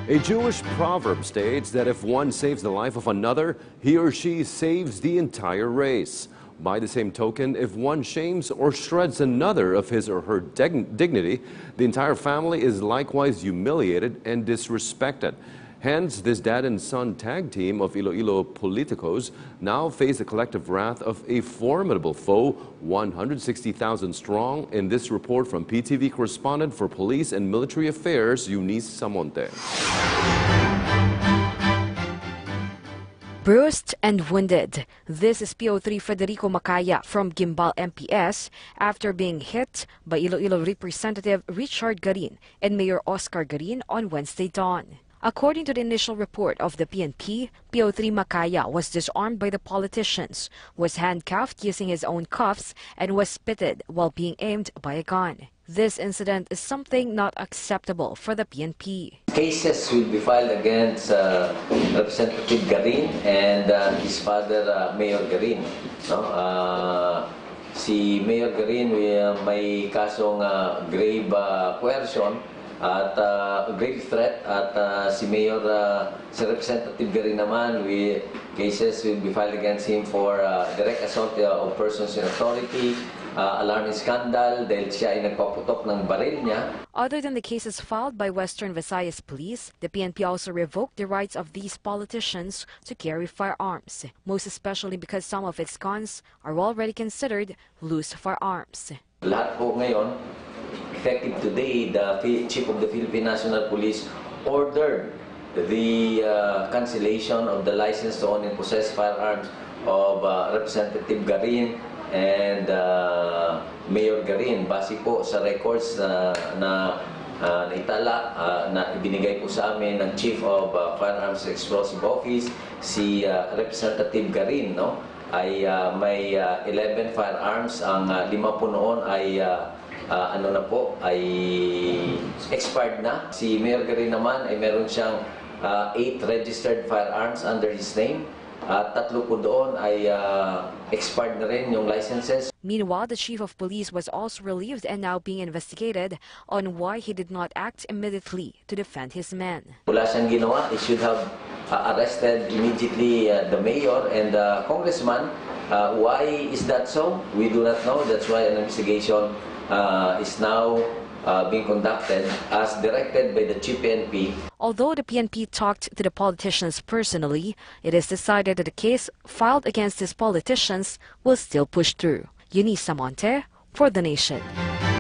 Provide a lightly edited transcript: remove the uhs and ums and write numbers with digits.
A Jewish proverb states that if one saves the life of another, he or she saves the entire race. By the same token, if one shames or shreds another of his or her dignity, the entire family is likewise humiliated and disrespected. Hence, this dad and son tag team of Iloilo politicos now face the collective wrath of a formidable foe, 160,000 strong, in this report from PTV correspondent for Police and Military Affairs, Eunice Samonte. Bruised and wounded. This is PO3 Federico Macaya from Gimbal MPS after being hit by Iloilo Representative Richard Garin and Mayor Oscar Garin on Wednesday dawn. According to the initial report of the PNP, PO3 Macaya was disarmed by the politicians, was handcuffed using his own cuffs, and was spitted while being aimed by a gun. This incident is something not acceptable for the PNP. Cases will be filed against Representative Garin and his father, Mayor Garin. No? Si Mayor Garin may kasong grave coercion at grave threat, at si Mayor, si Representative Garin naman, cases will be filed against him for direct assault of persons in authority, alarming scandal dahil siya ay nagpaputok ng baril niya. Other than the cases filed by Western Visayas Police, the PNP also revoked the rights of these politicians to carry firearms, most especially because some of its guns are already considered loose firearms. Lahat po ngayon, effective today, the Chief of the Philippine National Police ordered the cancellation of the license to own and possess firearms of Representative Garin and Mayor Garin. Base po sa records na naitala, na ibinigay po sa amin ng Chief of Firearms Explosive Office, si Representative Garin, no? Ay may 11 firearms. Ang 5 po noon ay ay expired na. Si Mayor Garin naman ay meron siyang 8 registered firearms under his name. At 3 po doon ay expired na rin yung licenses. Meanwhile, the Chief of Police was also relieved and now being investigated on why he did not act immediately to defend his men. Wala siyang ginawa. He should have arrested immediately the mayor and the congressman. Why is that so? We do not know. That's why an investigation is now being conducted as directed by the Chief PNP. Although the PNP talked to the politicians personally, it is decided that the case filed against these politicians will still push through. Eunice Samonte for The Nation.